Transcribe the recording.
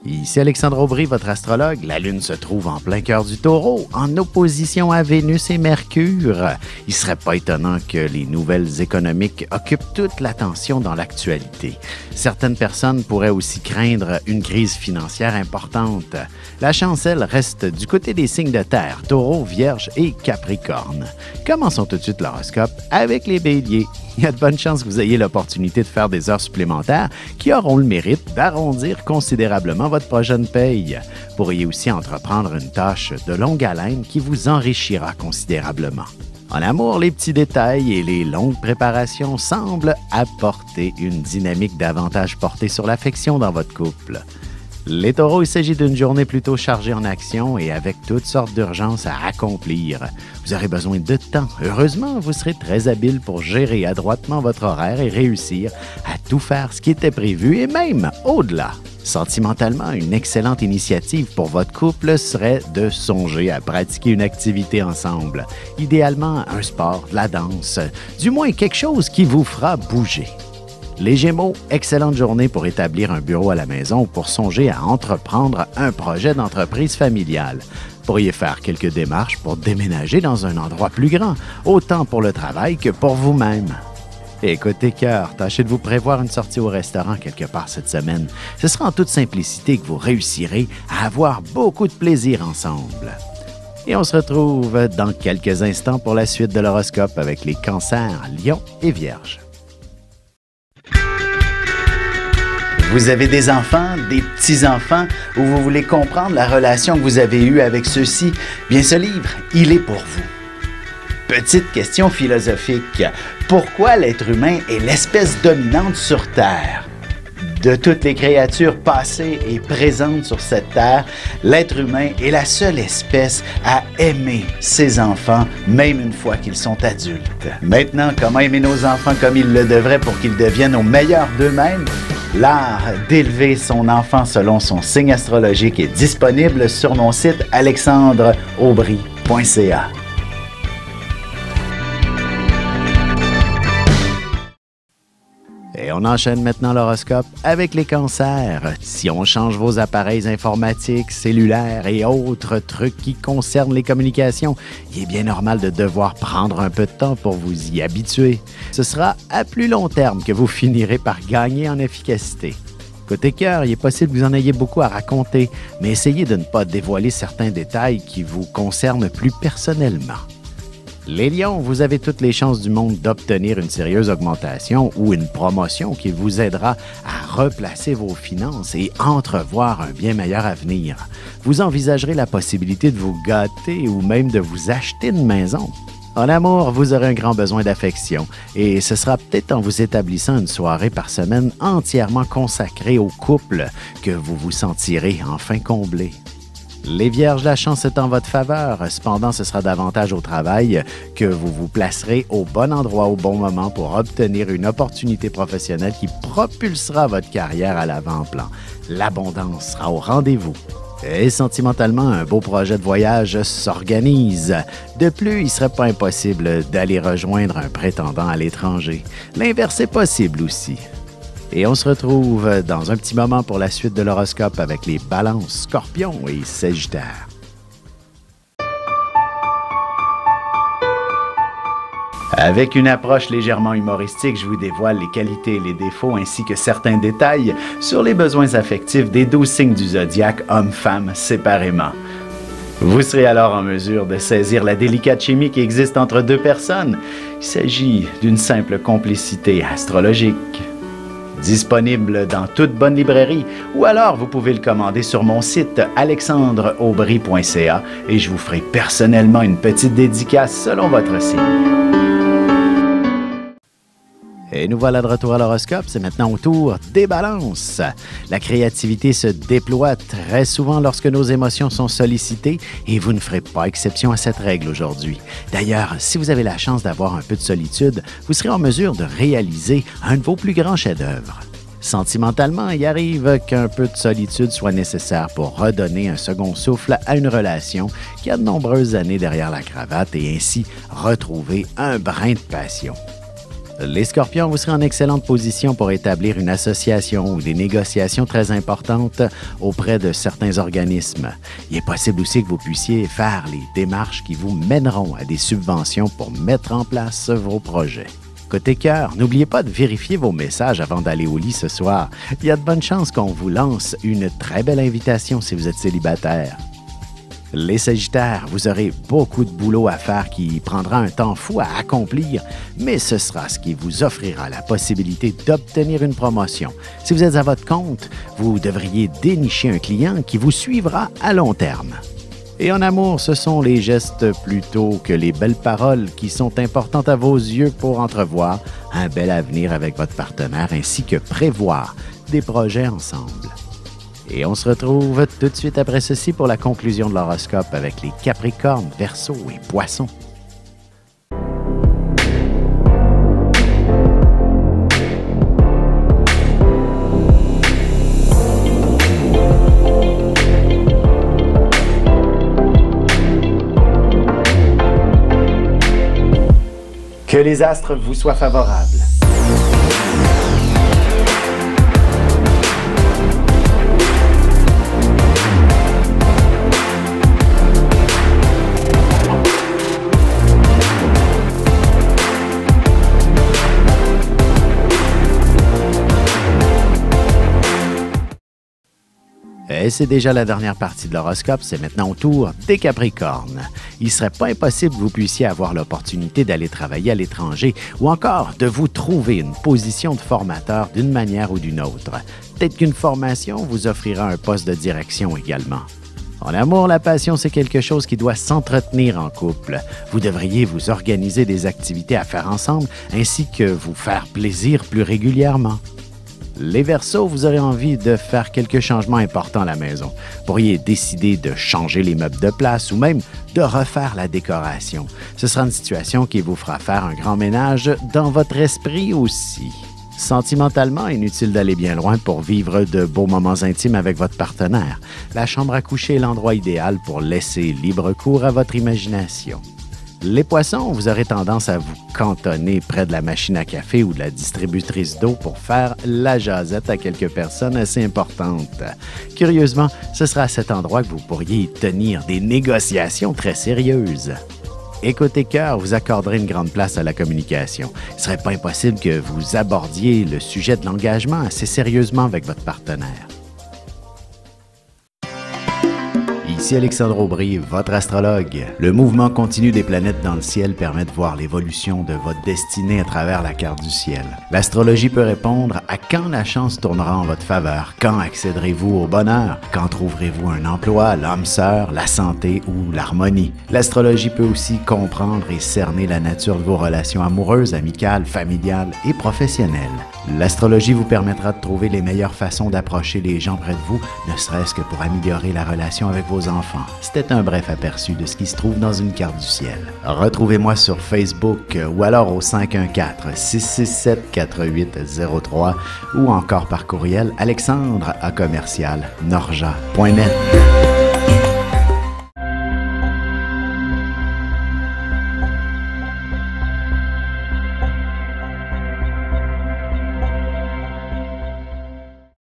Ici Alexandre Aubry, votre astrologue. La Lune se trouve en plein cœur du Taureau, en opposition à Vénus et Mercure. Il ne serait pas étonnant que les nouvelles économiques occupent toute l'attention dans l'actualité. Certaines personnes pourraient aussi craindre une crise financière importante. La chance, elle, reste du côté des signes de terre, Taureau, Vierge et Capricorne. Commençons tout de suite l'horoscope avec les Béliers. Il y a de bonnes chances que vous ayez l'opportunité de faire des heures supplémentaires qui auront le mérite d'arrondir considérablement votre prochaine paye. Vous pourriez aussi entreprendre une tâche de longue haleine qui vous enrichira considérablement. En amour, les petits détails et les longues préparations semblent apporter une dynamique davantage portée sur l'affection dans votre couple. Les taureaux, il s'agit d'une journée plutôt chargée en action et avec toutes sortes d'urgences à accomplir. Vous aurez besoin de temps. Heureusement, vous serez très habile pour gérer adroitement votre horaire et réussir à tout faire ce qui était prévu et même au-delà. Sentimentalement, une excellente initiative pour votre couple serait de songer à pratiquer une activité ensemble. Idéalement, un sport, de la danse, du moins quelque chose qui vous fera bouger. Les Gémeaux, excellente journée pour établir un bureau à la maison ou pour songer à entreprendre un projet d'entreprise familiale. Vous pourriez faire quelques démarches pour déménager dans un endroit plus grand, autant pour le travail que pour vous-même. Et côté cœur, tâchez de vous prévoir une sortie au restaurant quelque part cette semaine. Ce sera en toute simplicité que vous réussirez à avoir beaucoup de plaisir ensemble. Et on se retrouve dans quelques instants pour la suite de l'horoscope avec les Cancers, Lions et Vierges. Vous avez des enfants, des petits-enfants, ou vous voulez comprendre la relation que vous avez eue avec ceux-ci? Bien, ce livre, il est pour vous. Petite question philosophique. Pourquoi l'être humain est l'espèce dominante sur Terre? De toutes les créatures passées et présentes sur cette terre, l'être humain est la seule espèce à aimer ses enfants, même une fois qu'ils sont adultes. Maintenant, comment aimer nos enfants comme ils le devraient pour qu'ils deviennent au meilleur d'eux-mêmes? L'art d'élever son enfant selon son signe astrologique est disponible sur mon site alexandreaubry.ca. Et on enchaîne maintenant l'horoscope avec les Cancers. Si on change vos appareils informatiques, cellulaires et autres trucs qui concernent les communications, il est bien normal de devoir prendre un peu de temps pour vous y habituer. Ce sera à plus long terme que vous finirez par gagner en efficacité. Côté cœur, il est possible que vous en ayez beaucoup à raconter, mais essayez de ne pas dévoiler certains détails qui vous concernent plus personnellement. Les Lions, vous avez toutes les chances du monde d'obtenir une sérieuse augmentation ou une promotion qui vous aidera à replacer vos finances et entrevoir un bien meilleur avenir. Vous envisagerez la possibilité de vous gâter ou même de vous acheter une maison. En amour, vous aurez un grand besoin d'affection et ce sera peut-être en vous établissant une soirée par semaine entièrement consacrée au couple que vous vous sentirez enfin comblé. Les Vierges, la chance est en votre faveur. Cependant, ce sera davantage au travail que vous vous placerez au bon endroit au bon moment pour obtenir une opportunité professionnelle qui propulsera votre carrière à l'avant-plan. L'abondance sera au rendez-vous. Et sentimentalement, un beau projet de voyage s'organise. De plus, il ne serait pas impossible d'aller rejoindre un prétendant à l'étranger. L'inverse est possible aussi. Et on se retrouve dans un petit moment pour la suite de l'horoscope avec les Balances, Scorpions et Sagittaires. Avec une approche légèrement humoristique, je vous dévoile les qualités et les défauts ainsi que certains détails sur les besoins affectifs des 12 signes du zodiaque, hommes-femmes séparément. Vous serez alors en mesure de saisir la délicate chimie qui existe entre deux personnes. Il s'agit d'une simple complicité astrologique. Disponible dans toute bonne librairie ou alors vous pouvez le commander sur mon site alexandreaubry.ca et je vous ferai personnellement une petite dédicace selon votre signe. Et nous voilà de retour à l'horoscope, c'est maintenant au tour des Balances. La créativité se déploie très souvent lorsque nos émotions sont sollicitées et vous ne ferez pas exception à cette règle aujourd'hui. D'ailleurs, si vous avez la chance d'avoir un peu de solitude, vous serez en mesure de réaliser un de vos plus grands chefs-d'œuvre. Sentimentalement, il arrive qu'un peu de solitude soit nécessaire pour redonner un second souffle à une relation qui a de nombreuses années derrière la cravate et ainsi retrouver un brin de passion. Les Scorpions, vous serez en excellente position pour établir une association ou des négociations très importantes auprès de certains organismes. Il est possible aussi que vous puissiez faire les démarches qui vous mèneront à des subventions pour mettre en place vos projets. Côté cœur, n'oubliez pas de vérifier vos messages avant d'aller au lit ce soir. Il y a de bonnes chances qu'on vous lance une très belle invitation si vous êtes célibataire. Les Sagittaires, vous aurez beaucoup de boulot à faire qui prendra un temps fou à accomplir, mais ce sera ce qui vous offrira la possibilité d'obtenir une promotion. Si vous êtes à votre compte, vous devriez dénicher un client qui vous suivra à long terme. Et en amour, ce sont les gestes plutôt que les belles paroles qui sont importantes à vos yeux pour entrevoir un bel avenir avec votre partenaire ainsi que prévoir des projets ensemble. Et on se retrouve tout de suite après ceci pour la conclusion de l'horoscope avec les Capricornes, Verseaux et Poissons. Que les astres vous soient favorables. Et c'est déjà la dernière partie de l'horoscope, c'est maintenant au tour des Capricornes. Il ne serait pas impossible que vous puissiez avoir l'opportunité d'aller travailler à l'étranger ou encore de vous trouver une position de formateur d'une manière ou d'une autre. Peut-être qu'une formation vous offrira un poste de direction également. En amour, la passion, c'est quelque chose qui doit s'entretenir en couple. Vous devriez vous organiser des activités à faire ensemble ainsi que vous faire plaisir plus régulièrement. Les Verseaux, vous aurez envie de faire quelques changements importants à la maison. Vous pourriez décider de changer les meubles de place ou même de refaire la décoration. Ce sera une situation qui vous fera faire un grand ménage dans votre esprit aussi. Sentimentalement, inutile d'aller bien loin pour vivre de beaux moments intimes avec votre partenaire. La chambre à coucher est l'endroit idéal pour laisser libre cours à votre imagination. Les Poissons, vous aurez tendance à vous cantonner près de la machine à café ou de la distributrice d'eau pour faire la jasette à quelques personnes assez importantes. Curieusement, ce sera à cet endroit que vous pourriez tenir des négociations très sérieuses. Et côté cœur, vous accorderez une grande place à la communication. Il ne serait pas impossible que vous abordiez le sujet de l'engagement assez sérieusement avec votre partenaire. Ici Alexandre Aubry, votre astrologue. Le mouvement continu des planètes dans le ciel permet de voir l'évolution de votre destinée à travers la carte du ciel. L'astrologie peut répondre à quand la chance tournera en votre faveur, quand accéderez-vous au bonheur, quand trouverez-vous un emploi, l'âme sœur, la santé ou l'harmonie. L'astrologie peut aussi comprendre et cerner la nature de vos relations amoureuses, amicales, familiales et professionnelles. L'astrologie vous permettra de trouver les meilleures façons d'approcher les gens près de vous, ne serait-ce que pour améliorer la relation avec vos enfants. C'était un bref aperçu de ce qui se trouve dans une carte du ciel. Retrouvez-moi sur Facebook ou alors au 514-667-4803 ou encore par courriel alexandre@norja.net.